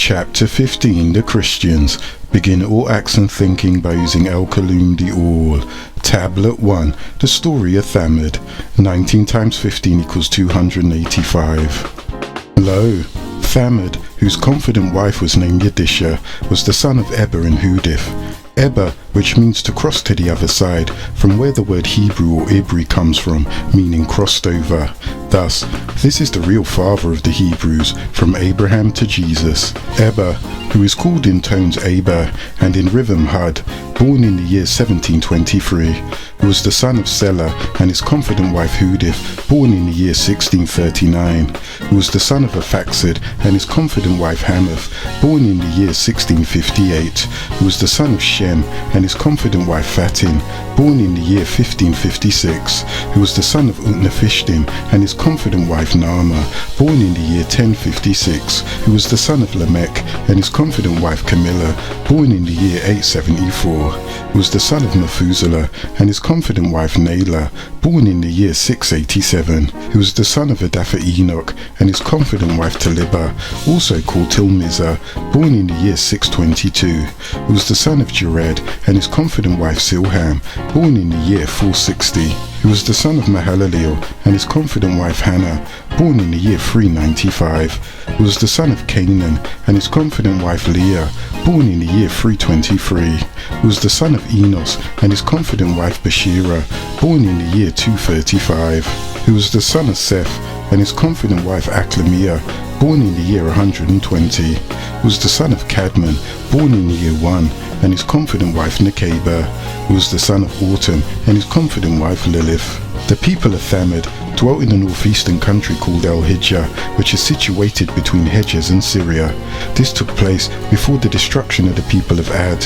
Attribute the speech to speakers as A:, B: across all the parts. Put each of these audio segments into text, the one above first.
A: Chapter 15 The Christians. Begin all acts and thinking by using Al-Kalim the All. Tablet 1. The story of Thamud. 19 times 15 equals 285. Lo, Thamud, whose confident wife was named Yadisha, was the son of Eber and Hudif. Eber, which means to cross to the other side, from where the word Hebrew or Ibri comes from, meaning crossed over. Thus, this is the real father of the Hebrews, from Abraham to Jesus. Eber, who is called in tones Aber and in rhythm Hud, born in the year 1723, who was the son of Selah and his confident wife Hudif, born in the year 1639, who was the son of Aphaxad and his confident wife Hamath, born in the year 1658, who was the son of Shem and his confident wife Fatin, born in the year 1556, who was the son of Utnapishtim and his confident wife Naamah, born in the year 1056, who was the son of Lamech and his confident wife Camilla, born in the year 874, who was the son of Methuselah and his confident wife Nahlah, born in the year 687, who was the son of Adapha Enoch and his confident wife Talibah, also called Tilmizah, born in the year 622, who was the son of Jared and his confident wife Silham, born in the year 460, who was the son of Mahalaleel and his confident wife Hannah, born in the year 395, who was the son of Canaan and his confident wife Leah, born in the year 323, who was the son of Enos and his confident wife Bashira, born in the year 235, who was the son of Seth and his confident wife Aklamia, born in the year 120, who was the son of Cadmon, born in the year 1, and his confident wife Nekeba, who was the son of Autumn and his confident wife Lilith. The people of Thamud dwelt in a northeastern country called Al-Hijjah, which is situated between Hejaz and Syria. This took place before the destruction of the people of Ad.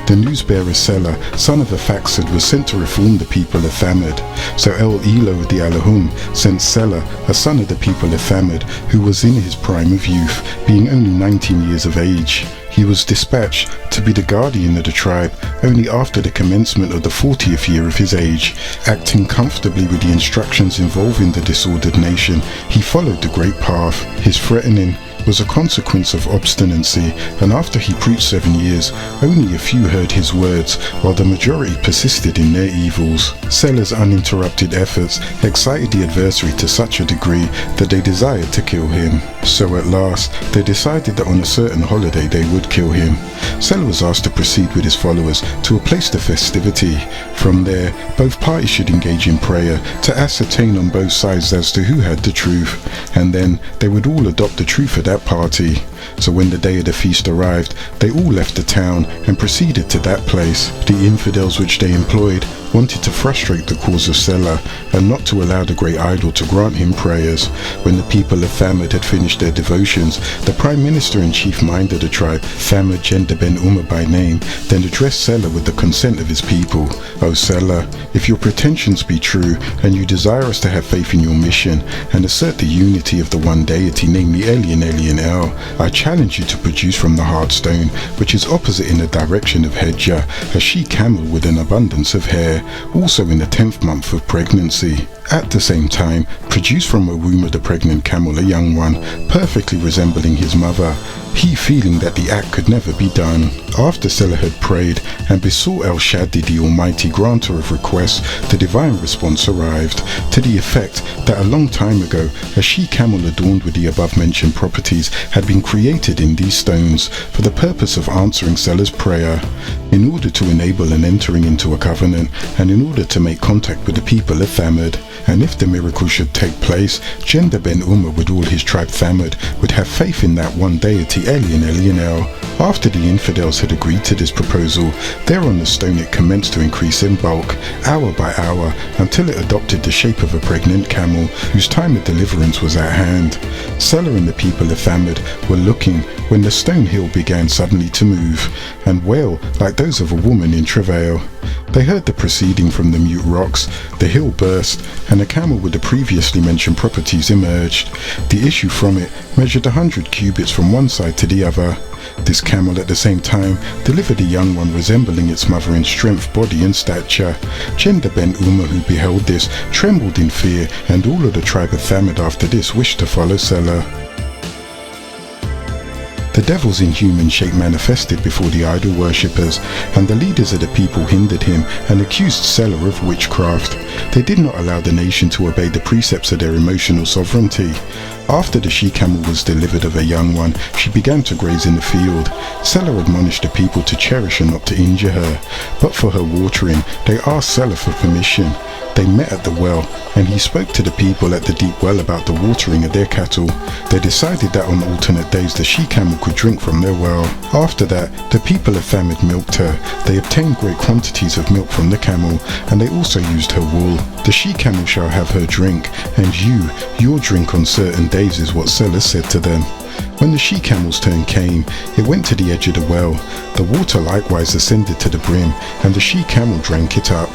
A: The newsbearer Selah, son of Aphaxad, was sent to reform the people of Thamud. So El-Elo of the Alahum sent Selah, a son of the people of Thamud, who was in his prime of youth, being only 19 years of age. He was dispatched to be the guardian of the tribe only after the commencement of the 40th year of his age. Acting comfortably with the instructions involving the disordered nation, he followed the great path. His threatening was a consequence of obstinacy, and after he preached 7 years, only a few heard his words, while the majority persisted in their evils. Selah's uninterrupted efforts excited the adversary to such a degree that they desired to kill him. So at last, they decided that on a certain holiday they would kill him. Selah was asked to proceed with his followers to a place of festivity. From there, both parties should engage in prayer to ascertain on both sides as to who had the truth, and then they would all adopt the truth of that party. So when the day of the feast arrived, they all left the town and proceeded to that place. The infidels which they employed wanted to frustrate the cause of Selah and not to allow the great idol to grant him prayers. When the people of Thamud had finished their devotions, the prime minister and chief mind of the tribe, Thamud Gender ben Umar by name, then addressed Selah with the consent of his people. O Selah, if your pretensions be true and you desire us to have faith in your mission and assert the unity of the one deity, namely Elyon El, I challenge you to produce from the hard stone, which is opposite in the direction of Hejjah, a she-camel with an abundance of hair, also in the 10th month of pregnancy. At the same time, produce from a womb of the pregnant camel a young one, perfectly resembling his mother, he feeling that the act could never be done. After Selah had prayed and besought El-Shaddai, the Almighty granter of requests, the divine response arrived, to the effect that a long time ago, a she-camel adorned with the above-mentioned properties had been created in these stones for the purpose of answering Selah's prayer, in order to enable an entering into a covenant, and in order to make contact with the people of Thamud. And if the miracle should take place, Gender ben Umar with all his tribe Thamud would have faith in that one deity Elyon El. After the infidels had agreed to this proposal, there on the stone it commenced to increase in bulk, hour by hour, until it adopted the shape of a pregnant camel, whose time of deliverance was at hand. Selah and the people of Thamud were looking when the stone hill began suddenly to move, and wail like those of a woman in travail. They heard the proceeding from the mute rocks, the hill burst, and a camel with the previously mentioned properties emerged. The issue from it measured 100 cubits from one side to the other. This camel at the same time delivered a young one resembling its mother in strength, body and stature. Gender ben Umar, who beheld this, trembled in fear, and all of the tribe of Thamud after this wished to follow Selah. The devils in human shape manifested before the idol worshippers, and the leaders of the people hindered him and accused Salih of witchcraft. They did not allow the nation to obey the precepts of their emotional sovereignty. After the she-camel was delivered of a young one, she began to graze in the field. Salih admonished the people to cherish and not to injure her, but for her watering, they asked Salih for permission. They met at the well, and he spoke to the people at the deep well about the watering of their cattle. They decided that on alternate days the she-camel could drink from their well. After that, the people of Thamud milked her. They obtained great quantities of milk from the camel, and they also used her wool. The she-camel shall have her drink, and you, your drink on certain days, is what Salih said to them. When the she-camel's turn came, it went to the edge of the well. The water likewise ascended to the brim, and the she-camel drank it up.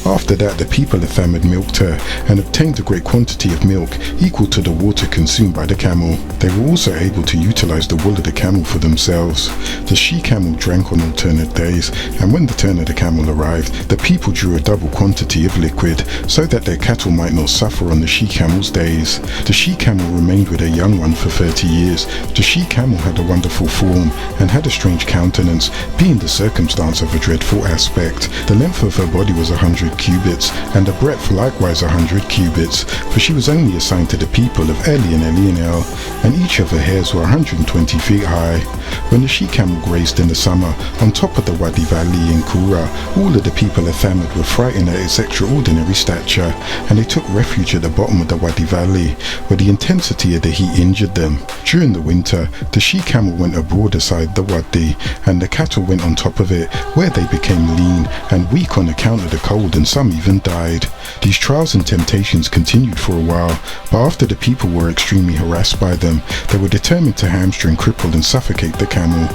A: After that, the people of Thamud milked her, and obtained a great quantity of milk, equal to the water consumed by the camel. They were also able to utilize the wool of the camel for themselves. The she-camel drank on alternate days, and when the turn of the camel arrived, the people drew a double quantity of liquid, so that their cattle might not suffer on the she-camel's days. The she-camel remained with her young one for 30 years. The she-camel had a wonderful form, and had a strange countenance, being the circumstance of a dreadful aspect. The length of her body was 100 cubits, and the breadth likewise 100 cubits, for she was only assigned to the people of Eli and Elianel, and each of her hairs were 120 feet high. When the she-camel grazed in the summer, on top of the Wadi Valley in Kura, all of the people of Thamud were frightened at its extraordinary stature, and they took refuge at the bottom of the Wadi Valley, where the intensity of the heat injured them. During the winter, the she-camel went abroad aside the Wadi, and the cattle went on top of it, where they became lean and weak on account of the cold, and some even died. These trials and temptations continued for a while, but after the people were extremely harassed by them, they were determined to hamstring, cripple and suffocate the camel.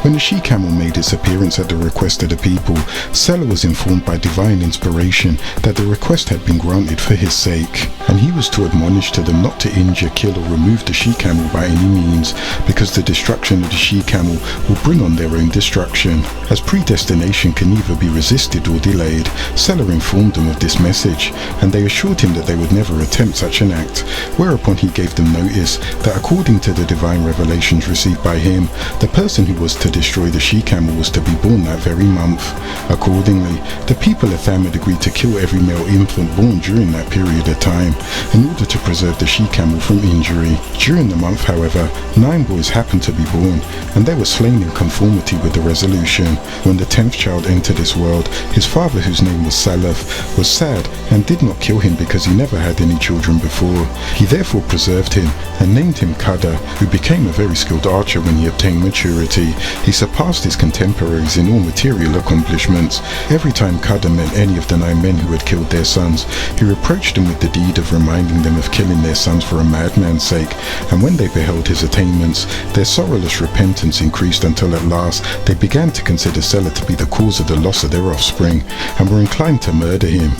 A: When the she-camel made its appearance at the request of the people, Salih was informed by divine inspiration that the request had been granted for his sake, and he was to admonish to them not to injure, kill or remove the she-camel by any means, because the destruction of the she-camel will bring on their own destruction. As predestination can neither be resisted or delayed, Salih informed them of this message, and they assured him that they would never attempt such an act, whereupon he gave them notice that according to the divine revelations received by him, the person who was to destroy the she-camel was to be born that very month. Accordingly, the people of Thamud agreed to kill every male infant born during that period of time, in order to preserve the she-camel from injury. During the month, however, 9 boys happened to be born, and they were slain in conformity with the resolution. When the 10th child entered this world, his father, whose name was Salih, was sad and did not kill him because he never had any children before. He therefore preserved him and named him Qadr, who became a very skilled archer when he obtained maturity. He surpassed his contemporaries in all material accomplishments. Every time Qadr met any of the 9 men who had killed their sons, he reproached them with the deed of reminding them of killing their sons for a madman's sake, and when they beheld his attainments, their sorrowless repentance increased until at last they began to consider Salih to be the cause of the loss of their offspring, and were inclined to murder him.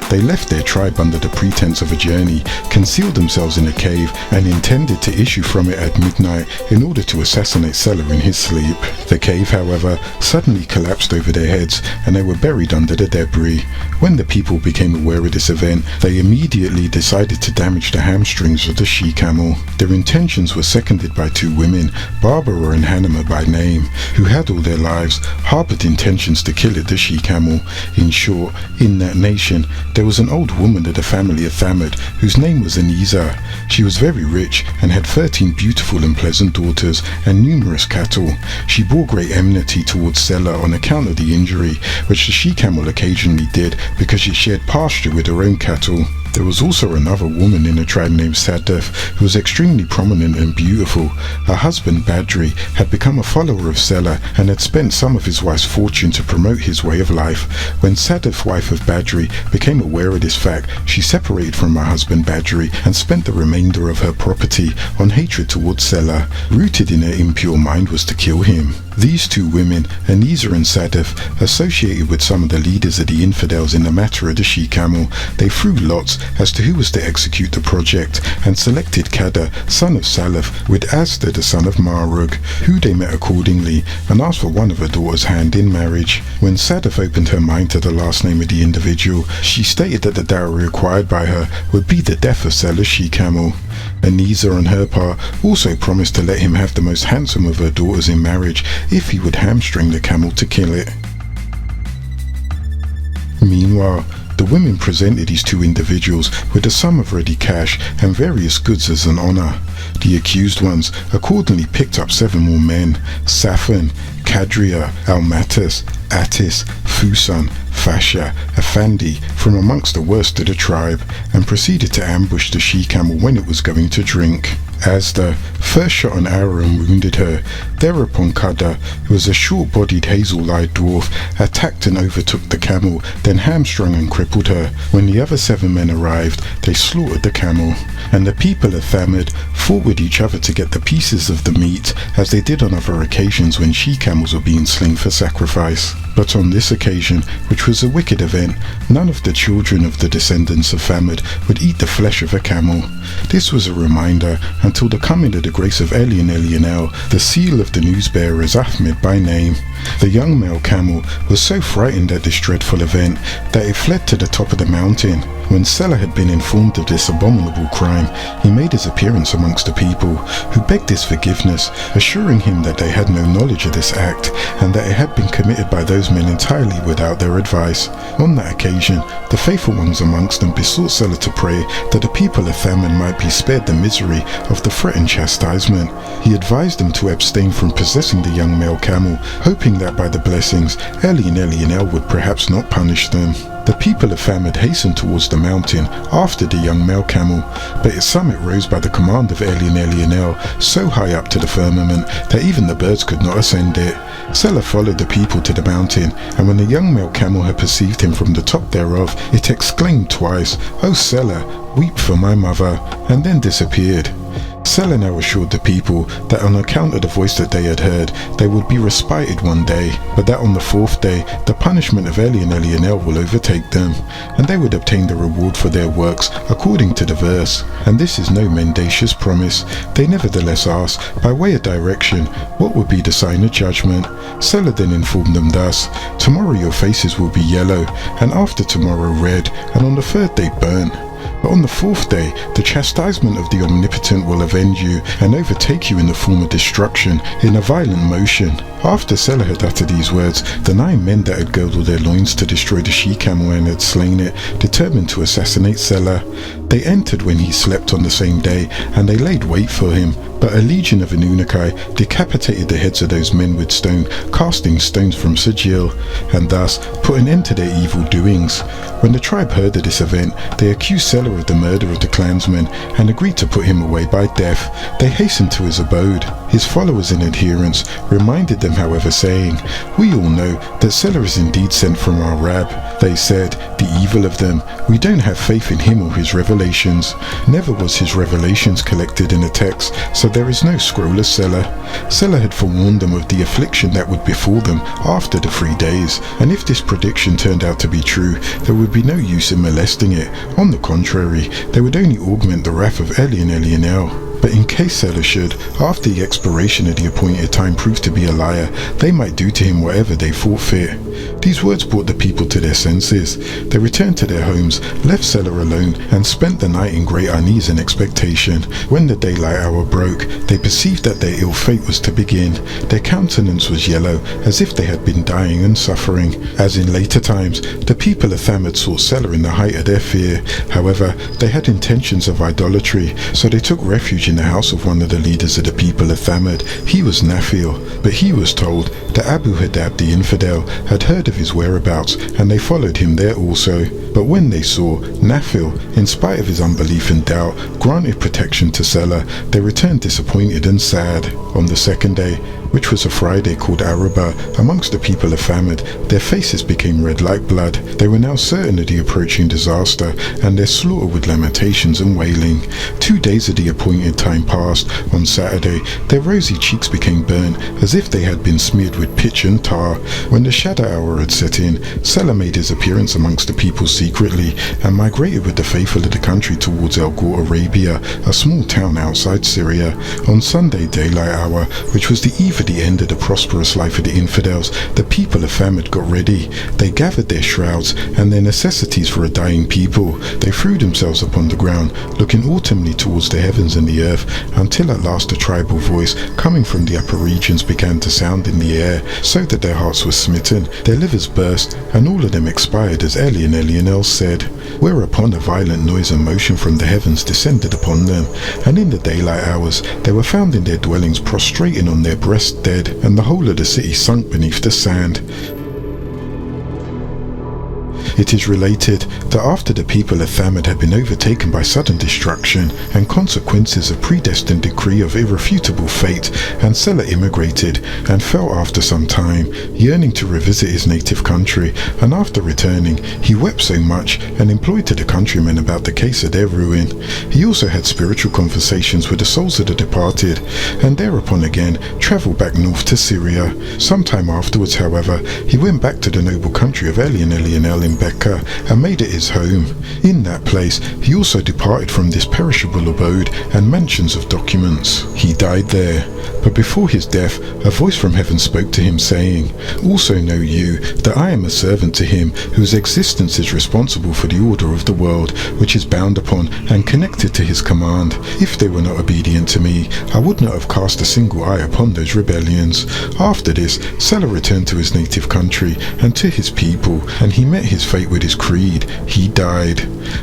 A: They left their tribe under the pretense of a journey, concealed themselves in a cave, and intended to issue from it at midnight in order to assassinate Salih in his sleep. The cave, however, suddenly collapsed over their heads, and they were buried under the debris. When the people became aware of this event, they immediately decided to damage the hamstrings of the she-camel. Their intentions were seconded by 2 women, Barbara and Hanama by name, who had all their lives harbored intentions to kill the she-camel. In short, in that nation, there was an old woman of the family of Thamud, whose name was Anisa. She was very rich and had 13 beautiful and pleasant daughters and numerous cattle. She bore great enmity towards Salih on account of the injury which the she-camel occasionally did, because she shared pasture with her own cattle. There was also another woman in a tribe named Sadaf, who was extremely prominent and beautiful. Her husband Badri had become a follower of Salih and had spent some of his wife's fortune to promote his way of life. When Sadaf, wife of Badri, became aware of this fact, she separated from her husband Badri and spent the remainder of her property on hatred towards Salih. Rooted in her impure mind was to kill him. These 2 women, Anisa and Sadaf, associated with some of the leaders of the infidels in the matter of the she-camel. They threw lots as to who was to execute the project, and selected Kada, son of Salih, with Asda, the son of Marug, who they met accordingly, and asked for one of her daughter's hand in marriage. When Sadaf opened her mind to the last name of the individual, she stated that the dowry required by her would be the death of Salih's she-camel. Anisa, on her part, also promised to let him have the most handsome of her daughters in marriage if he would hamstring the camel to kill it. Meanwhile, the women presented these two individuals with a sum of ready cash and various goods as an honour. The accused ones accordingly picked up 7 more men: Safan, Kadria, Almatas, Atis, Fusan, Fasha, Afandi, from amongst the worst of the tribe, and proceeded to ambush the she-camel when it was going to drink. Asda first shot an arrow and wounded her. Thereupon Kada, who was a short-bodied hazel-eyed dwarf, attacked and overtook the camel, then hamstrung and crippled her. When the other 7 men arrived, they slaughtered the camel, and the people of Thamud fought with each other to get the pieces of the meat, as they did on other occasions when she-camels were being slain for sacrifice. But on this occasion, which was a wicked event, none of the children of the descendants of Thamud would eat the flesh of a camel. This was a reminder until the coming of the grace of Elian, the seal of the newsbearers, Ahmed by name. The young male camel was so frightened at this dreadful event that it fled to the top of the mountain. When Salih had been informed of this abominable crime, he made his appearance amongst the people, who begged his forgiveness, assuring him that they had no knowledge of this act, and that it had been committed by those men entirely without their advice. On that occasion, the faithful ones amongst them besought Salih to pray that the people of Thamud might be spared the misery of the threatened chastisement. He advised them to abstain from possessing the young male camel, hoping that by the blessings, Elian would perhaps not punish them. The people of Thamud hastened towards the mountain after the young male camel, but its summit rose by the command of Elian so high up to the firmament that even the birds could not ascend it. Salih followed the people to the mountain, and when the young male camel had perceived him from the top thereof, it exclaimed twice, "O Salih, weep for my mother," and then disappeared. Salih now assured the people that on account of the voice that they had heard, they would be respited one day, but that on the 4th day, the punishment of Elian will overtake them, and they would obtain the reward for their works according to the verse. And this is no mendacious promise. They nevertheless asked, by way of direction, what would be the sign of judgment. Salih then informed them thus: "Tomorrow your faces will be yellow, and after tomorrow red, and on the 3rd day burnt. But on the 4th day, the chastisement of the Omnipotent will avenge you and overtake you in the form of destruction, in a violent motion." After Salih had uttered these words, the 9 men that had girdled their loins to destroy the she-camel and had slain it, determined to assassinate Salih. They entered when he slept on the same day, and they laid wait for him. But a legion of Anunnaki decapitated the heads of those men with stone, casting stones from Sajil, and thus put an end to their evil doings. When the tribe heard of this event, they accused Salih of the murder of the clansmen and agreed to put him away by death. They hastened to his abode. His followers and adherents reminded them, however, saying, "We all know that Salih is indeed sent from our Rab." They said, "The evil of them, we don't have faith in him or his revelations. Never was his revelations collected in a text, so there is no scroll of Salih." Salih had forewarned them of the affliction that would befall them after the 3 days, and if this prediction turned out to be true, there would be no use in molesting it. On the contrary, they would only augment the wrath of Elian. But in case Salih should, after the expiration of the appointed time, prove to be a liar, they might do to him whatever they thought fit. These words brought the people to their senses. They returned to their homes, left Salih alone, and spent the night in great unease and expectation. When the daylight hour broke, they perceived that their ill fate was to begin. Their countenance was yellow, as if they had been dying and suffering. As in later times, the people of Thamud sought Salih in the height of their fear. However, they had intentions of idolatry, so they took refuge in the house of one of the leaders of the people of Thamud. He was Nafil, but he was told that Abu Hadab the infidel had heard of his whereabouts, and they followed him there also. But when they saw Nafil, in spite of his unbelief and doubt, granted protection to Salih, they returned disappointed and sad. On the 2nd day, which was a Friday called Araba, amongst the people of Thamud, their faces became red like blood. They were now certain of the approaching disaster, and their slaughter with lamentations and wailing. 2 days of the appointed time passed. On Saturday, their rosy cheeks became burnt, as as if they had been smeared with pitch and tar. When the shadow hour had set in, Salih made his appearance amongst the people secretly and migrated with the faithful of the country towards El Ghor Arabia, a small town outside Syria. On Sunday daylight hour, which was the eve of the end of the prosperous life of the infidels, the people of OfThamud got ready. They gathered their shrouds and their necessities for a dying people. They threw themselves upon the ground, looking autumnally towards the heavens and the earth, until at last a tribal voice coming from the upper regions began to sound in the air, so that their hearts were smitten, their livers burst, and all of them expired, as Eli and Elionel said. Whereupon a violent noise and motion from the heavens descended upon them, and in the daylight hours they were found in their dwellings prostrating on their breasts dead, and the whole of the city sunk beneath the sand. It is related that after the people of OfThamud had been overtaken by sudden destruction and consequences of predestined decree of irrefutable fate, and Salih immigrated and fell after some time, yearning to revisit his native country, and after returning he wept so much and implored to the countrymen about the case of their ruin. He also had spiritual conversations with the souls of the departed, and thereupon again travelled back north to Syria. Sometime afterwards, however, he went back to the noble country of Eli and Elionel in Becca and made it his home. In that place he also departed from this perishable abode and mansions of documents. He died there, but before his death a voice from heaven spoke to him, saying, "Also know you that I am a servant to him whose existence is responsible for the order of the world, which is bound upon and connected to his command. If they were not obedient to me, I would not have cast a single eye upon those rebellions." After this, Salih returned to his native country and to his people, and he met his fate with his creed. He died.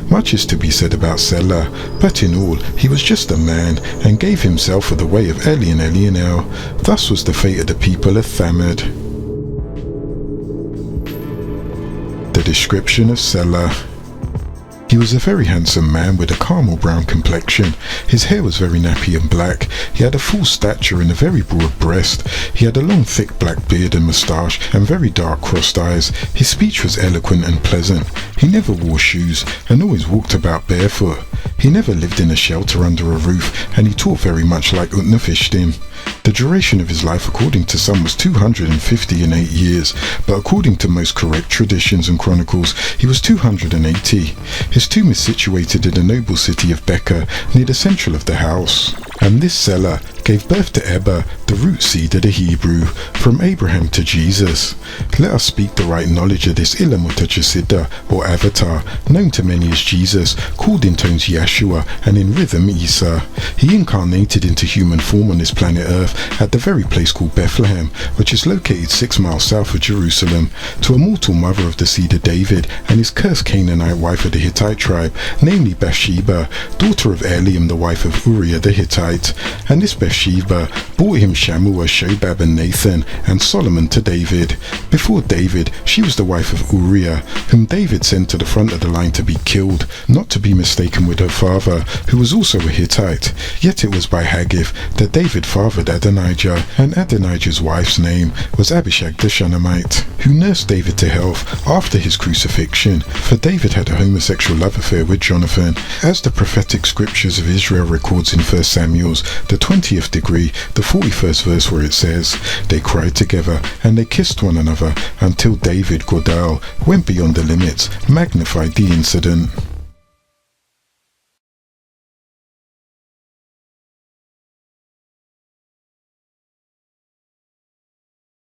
A: Much is to be said about Salih, but in all he was just a man and gave himself for the way of Eli and Elionel. Thus was the fate of the people of OfThamud. The description of Salih. He was a very handsome man with a caramel brown complexion. His hair was very nappy and black. He had a full stature and a very broad breast. He had a long thick black beard and moustache and very dark crossed eyes. His speech was eloquent and pleasant. He never wore shoes and always walked about barefoot. He never lived in a shelter under a roof, and he taught very much like Utnapishtim. The duration of his life according to some was 258 years, but according to most correct traditions and chronicles he was 280. His tomb is situated in the noble city of Becca, near the central of the house. And this Salih gave birth to Eber, the root seed of the Hebrew, from Abraham to Jesus. Let us speak the right knowledge of this Ilamutachasida, or avatar, known to many as Jesus, called in tones Yeshua and in rhythm Isa. He incarnated into human form on this planet Earth at the very place called Bethlehem, which is located 6 miles south of Jerusalem, to a mortal mother of the seed of David and his cursed Canaanite wife of the Hittite tribe, namely Bathsheba, daughter of Eliam, the wife of Uriah the Hittite. And this Bathsheba brought him Shammua, Shobab and Nathan and Solomon to David. Before David she was the wife of Uriah, whom David sent to the front of the line to be killed, not to be mistaken with her father, who was also a Hittite. Yet it was by Haggith that David fathered Adonijah, and Adonijah's wife's name was Abishag the Shunammite, who nursed David to health after his crucifixion, for David had a homosexual love affair with Jonathan, as the prophetic scriptures of Israel records in 1 Samuel, the 20th degree, the 41st verse, where it says, "They cried together and they kissed one another until David Godal went beyond the limits," magnified the incident.